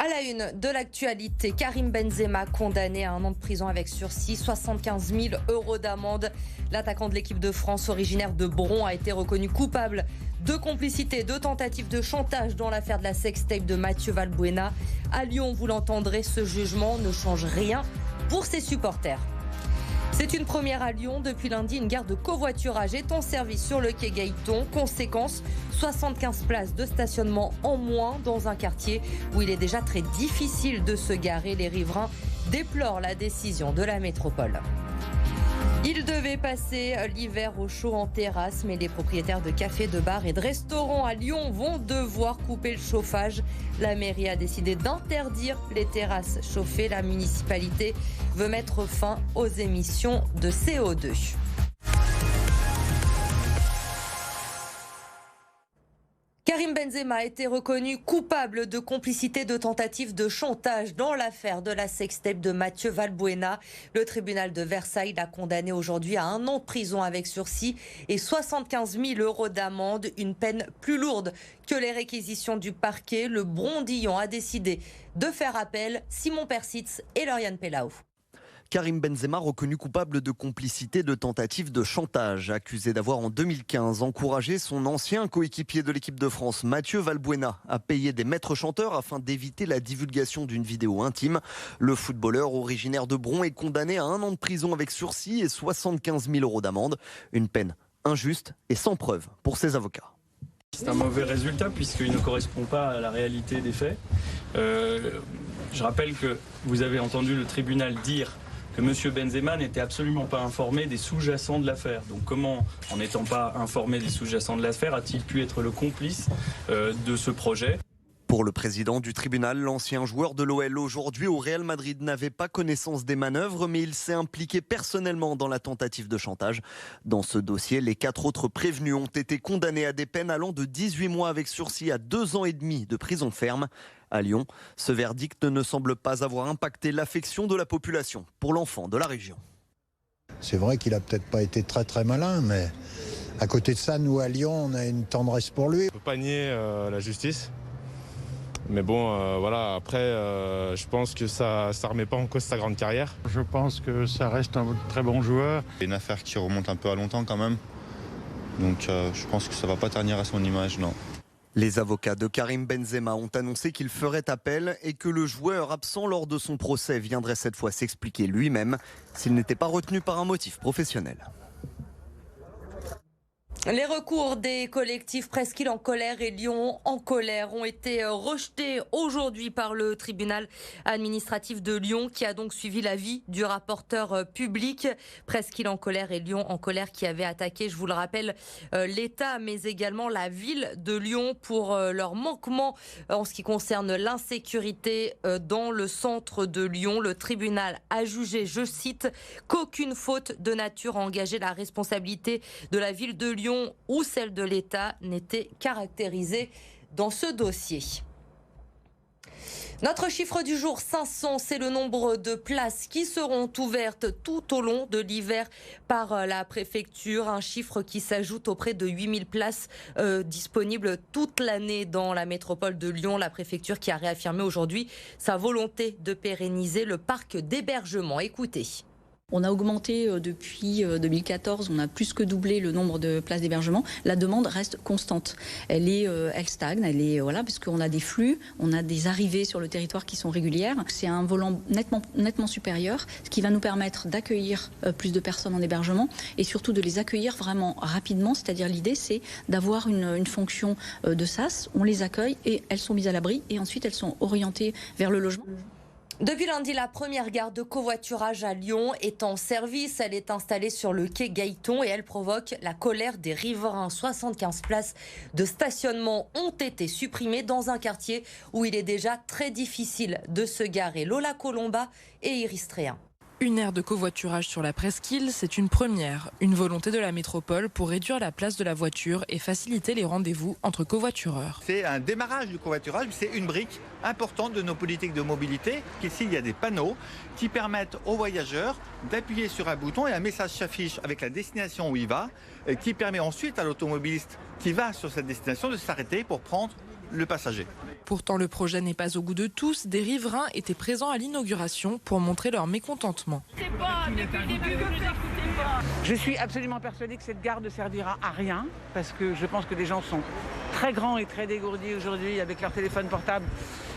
À la une de l'actualité, Karim Benzema condamné à 1 an de prison avec sursis, 75 000 € d'amende. L'attaquant de l'équipe de France originaire de Bron a été reconnu coupable de complicité, de tentative de chantage dans l'affaire de la sextape de Mathieu Valbuena. À Lyon, vous l'entendrez, ce jugement ne change rien pour ses supporters. C'est une première à Lyon. Depuis lundi, une gare de covoiturage est en service sur le quai Gaëton. Conséquence, 75 places de stationnement en moins dans un quartier où il est déjà très difficile de se garer. Les riverains déplorent la décision de la métropole. Ils devaient passer l'hiver au chaud en terrasse, mais les propriétaires de cafés, de bars et de restaurants à Lyon vont devoir couper le chauffage. La mairie a décidé d'interdire les terrasses chauffées. La municipalité veut mettre fin aux émissions de CO2. Karim Benzema a été reconnu coupable de complicité de tentative de chantage dans l'affaire de la sextape de Mathieu Valbuena. Le tribunal de Versailles l'a condamné aujourd'hui à 1 an de prison avec sursis et 75 000 € d'amende, une peine plus lourde que les réquisitions du parquet. Le Brondillon a décidé de faire appel. Simon Persitz et Lauriane Pellaud. Karim Benzema reconnu coupable de complicité de tentative de chantage, accusé d'avoir en 2015 encouragé son ancien coéquipier de l'équipe de France, Mathieu Valbuena, à payer des maîtres chanteurs afin d'éviter la divulgation d'une vidéo intime. Le footballeur originaire de Bron est condamné à 1 an de prison avec sursis et 75 000 € d'amende. Une peine injuste et sans preuve pour ses avocats. C'est un mauvais résultat puisqu'il ne correspond pas à la réalité des faits. Je rappelle que vous avez entendu le tribunal dire que M. Benzema n'était absolument pas informé des sous-jacents de l'affaire. Donc comment, en n'étant pas informé des sous-jacents de l'affaire, a-t-il pu être le complice de ce projet ? Pour le président du tribunal, l'ancien joueur de l'OL aujourd'hui au Real Madrid n'avait pas connaissance des manœuvres, mais il s'est impliqué personnellement dans la tentative de chantage. Dans ce dossier, les 4 autres prévenus ont été condamnés à des peines allant de 18 mois avec sursis à 2 ans et demi de prison ferme. À Lyon, ce verdict ne semble pas avoir impacté l'affection de la population pour l'enfant de la région. C'est vrai qu'il a peut-être pas été très très malin, mais à côté de ça, nous à Lyon, on a une tendresse pour lui. On ne peut pas nier la justice. Mais bon, voilà, après, je pense que ça ne remet pas en cause sa grande carrière. Je pense que ça reste un très bon joueur. C'est une affaire qui remonte un peu à longtemps quand même. Donc je pense que ça ne va pas ternir à son image, non. Les avocats de Karim Benzema ont annoncé qu'il ferait appel et que le joueur absent lors de son procès viendrait cette fois s'expliquer lui-même s'il n'était pas retenu par un motif professionnel. Les recours des collectifs Presqu'île en colère et Lyon en colère ont été rejetés aujourd'hui par le tribunal administratif de Lyon qui a donc suivi l'avis du rapporteur public. Presqu'île en colère et Lyon en colère qui avait attaqué, je vous le rappelle, l'État mais également la ville de Lyon pour leur manquement en ce qui concerne l'insécurité dans le centre de Lyon. Le tribunal a jugé, je cite, qu'aucune faute de nature a engagé la responsabilité de la ville de Lyon ou celle de l'État n'était caractérisée dans ce dossier. Notre chiffre du jour, 500, c'est le nombre de places qui seront ouvertes tout au long de l'hiver par la préfecture. Un chiffre qui s'ajoute auprès de 8000 places disponibles toute l'année dans la métropole de Lyon. La préfecture qui a réaffirmé aujourd'hui sa volonté de pérenniser le parc d'hébergement. Écoutez. On a augmenté depuis 2014, on a plus que doublé le nombre de places d'hébergement. La demande reste constante. Elle stagne, puisqu'on a des flux, on a des arrivées sur le territoire qui sont régulières. C'est un volant nettement supérieur, ce qui va nous permettre d'accueillir plus de personnes en hébergement et surtout de les accueillir vraiment rapidement. C'est-à-dire l'idée, c'est d'avoir une fonction de SAS. On les accueille et elles sont mises à l'abri et ensuite elles sont orientées vers le logement. Depuis lundi, la première gare de covoiturage à Lyon est en service. Elle est installée sur le quai Gaëton et elle provoque la colère des riverains. 75 places de stationnement ont été supprimées dans un quartier où il est déjà très difficile de se garer. Lola Colomba et Iris Tréhin. Une aire de covoiturage sur la Presqu'île, c'est une première. Une volonté de la métropole pour réduire la place de la voiture et faciliter les rendez-vous entre covoitureurs. C'est un démarrage du covoiturage, c'est une brique importante de nos politiques de mobilité. Ici, il y a des panneaux qui permettent aux voyageurs d'appuyer sur un bouton et un message s'affiche avec la destination où il va, qui permet ensuite à l'automobiliste qui va sur cette destination de s'arrêter pour prendre le passager. Pourtant, le projet n'est pas au goût de tous. Des riverains étaient présents à l'inauguration pour montrer leur mécontentement. Je suis absolument persuadée que cette gare ne servira à rien parce que je pense que des gens sont très grands et très dégourdis aujourd'hui avec leur téléphone portable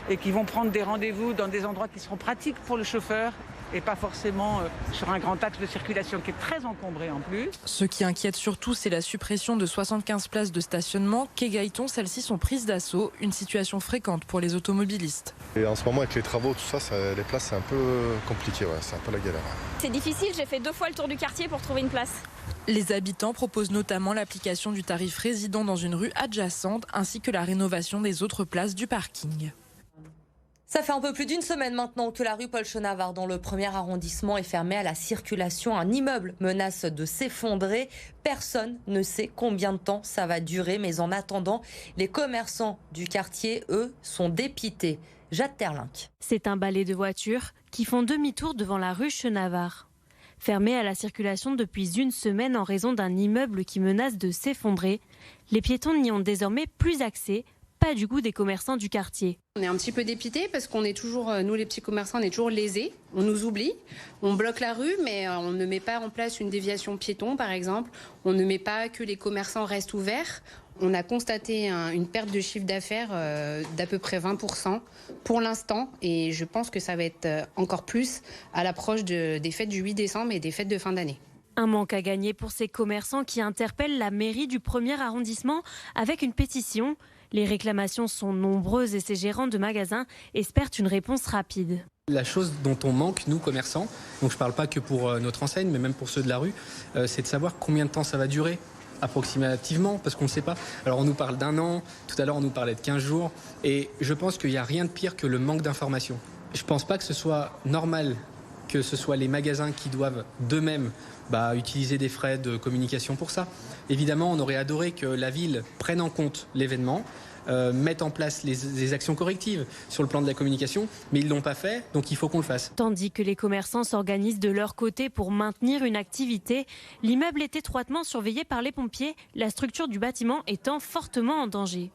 et qui vont prendre des rendez-vous dans des endroits qui seront pratiques pour le chauffeur et pas forcément sur un grand axe de circulation qui est très encombré en plus. Ce qui inquiète surtout, c'est la suppression de 75 places de stationnement. Quai Gaëton, celles-ci sont prises d'assaut, une situation fréquente pour les automobilistes. Et en ce moment, avec les travaux, tout ça, les places, c'est un peu compliqué, c'est un peu la galère. C'est difficile, j'ai fait 2 fois le tour du quartier pour trouver une place. Les habitants proposent notamment l'application du tarif résident dans une rue adjacente, ainsi que la rénovation des autres places du parking. Ça fait un peu plus d'une semaine maintenant que la rue Paul Chenavard, dans le 1er arrondissement, est fermée à la circulation. Un immeuble menace de s'effondrer. Personne ne sait combien de temps ça va durer. Mais en attendant, les commerçants du quartier, eux, sont dépités. Jade Terlinck. C'est un balai de voitures qui font demi-tour devant la rue Chenavard. Fermée à la circulation depuis une semaine en raison d'un immeuble qui menace de s'effondrer, les piétons n'y ont désormais plus accès. Pas du goût des commerçants du quartier. On est un petit peu dépités parce qu'on est toujours, nous les petits commerçants, on est toujours lésés. On nous oublie, on bloque la rue, mais on ne met pas en place une déviation piéton, par exemple. On ne met pas que les commerçants restent ouverts. On a constaté une perte de chiffre d'affaires d'à peu près 20% pour l'instant. Et je pense que ça va être encore plus à l'approche des fêtes du 8 décembre et des fêtes de fin d'année. Un manque à gagner pour ces commerçants qui interpellent la mairie du 1er arrondissement avec une pétition. Les réclamations sont nombreuses et ces gérants de magasins espèrent une réponse rapide. La chose dont on manque, nous, commerçants, donc je ne parle pas que pour notre enseigne, mais même pour ceux de la rue, c'est de savoir combien de temps ça va durer, approximativement, parce qu'on ne sait pas. Alors on nous parle d'1 an, tout à l'heure on nous parlait de 15 jours, et je pense qu'il n'y a rien de pire que le manque d'informations. Je ne pense pas que ce soit normal que ce soit les magasins qui doivent d'eux-mêmes utiliser des frais de communication pour ça. Évidemment, on aurait adoré que la ville prenne en compte l'événement, mette en place les actions correctives sur le plan de la communication, mais ils ne l'ont pas fait, donc il faut qu'on le fasse. Tandis que les commerçants s'organisent de leur côté pour maintenir une activité, l'immeuble est étroitement surveillé par les pompiers, la structure du bâtiment étant fortement en danger.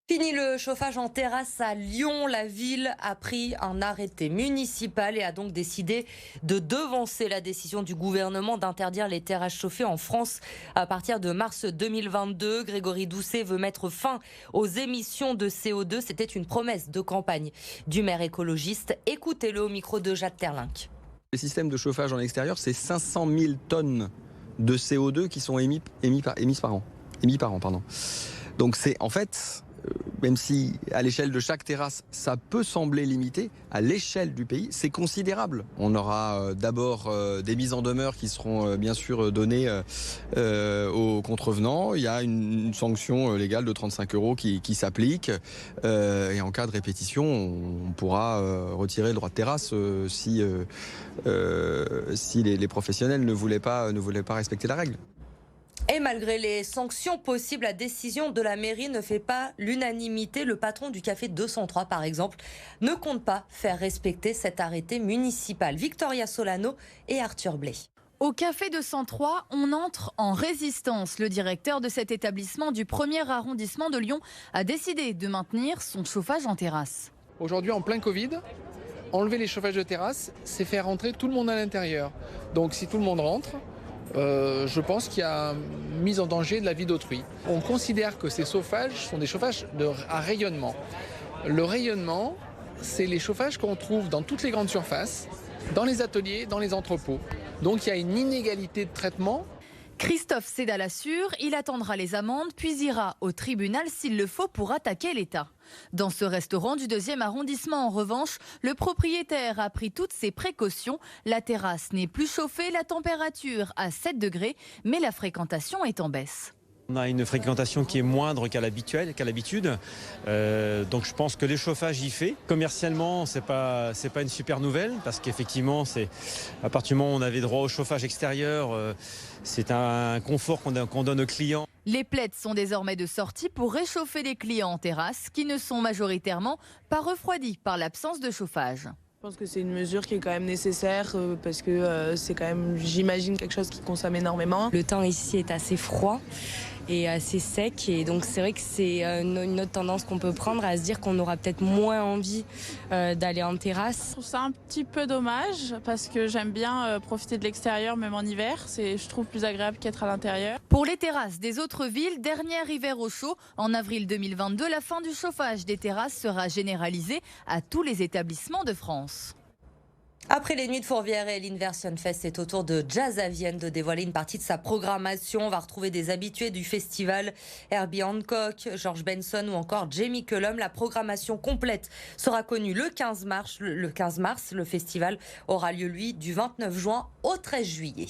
Fini le chauffage en terrasse à Lyon. La ville a pris un arrêté municipal et a donc décidé de devancer la décision du gouvernement d'interdire les terrasses chauffées en France à partir de mars 2022. Grégory Doucet veut mettre fin aux émissions de CO2. C'était une promesse de campagne du maire écologiste. Écoutez-le au micro de Jade Terlinck. Le système de chauffage en extérieur, c'est 500 000 tonnes de CO2 qui sont émis par an. Donc c'est en fait... Même si à l'échelle de chaque terrasse, ça peut sembler limité, à l'échelle du pays, c'est considérable. On aura d'abord des mises en demeure qui seront bien sûr données aux contrevenants. Il y a une sanction légale de 35 € qui s'applique. Et en cas de répétition, on pourra retirer le droit de terrasse si les professionnels ne voulaient pas respecter la règle. Et malgré les sanctions possibles, la décision de la mairie ne fait pas l'unanimité. Le patron du café 203, par exemple, ne compte pas faire respecter cet arrêté municipal. Victoria Solano et Arthur Blay. Au café 203, on entre en résistance. Le directeur de cet établissement du 1er arrondissement de Lyon a décidé de maintenir son chauffage en terrasse. Aujourd'hui, en plein Covid, enlever les chauffages de terrasse, c'est faire rentrer tout le monde à l'intérieur. Donc si tout le monde rentre, je pense qu'il y a mise en danger de la vie d'autrui. On considère que ces chauffages sont des chauffages à rayonnement. Le rayonnement, c'est les chauffages qu'on trouve dans toutes les grandes surfaces, dans les ateliers, dans les entrepôts. Donc il y a une inégalité de traitement. Christophe Sédal assure, il attendra les amendes puis ira au tribunal s'il le faut pour attaquer l'État. Dans ce restaurant du 2e arrondissement, en revanche, le propriétaire a pris toutes ses précautions. La terrasse n'est plus chauffée, la température à 7 degrés, mais la fréquentation est en baisse. On a une fréquentation qui est moindre qu'à l'habitude. Donc je pense que le chauffage y fait. Commercialement, c'est pas une super nouvelle parce qu'effectivement, à partir du moment où on avait droit au chauffage extérieur, c'est un confort qu'on donne aux clients. Les plaids sont désormais de sortie pour réchauffer les clients en terrasse qui ne sont majoritairement pas refroidis par l'absence de chauffage. Je pense que c'est une mesure qui est quand même nécessaire parce que c'est quand même, j'imagine, quelque chose qui consomme énormément. Le temps ici est assez froid est assez sec. Et donc c'est vrai que c'est une autre tendance qu'on peut prendre, à se dire qu'on aura peut-être moins envie d'aller en terrasse. Je trouve ça un petit peu dommage parce que j'aime bien profiter de l'extérieur même en hiver. Je trouve plus agréable qu'être à l'intérieur. Pour les terrasses des autres villes, dernier hiver au chaud. En avril 2022, la fin du chauffage des terrasses sera généralisée à tous les établissements de France. Après les nuits de Fourvière et l'Inversion Fest, c'est au tour de Jazz à Vienne de dévoiler une partie de sa programmation. On va retrouver des habitués du festival, Herbie Hancock, George Benson ou encore Jamie Cullum. La programmation complète sera connue le 15 mars. Le festival aura lieu, lui, du 29 juin au 13 juillet.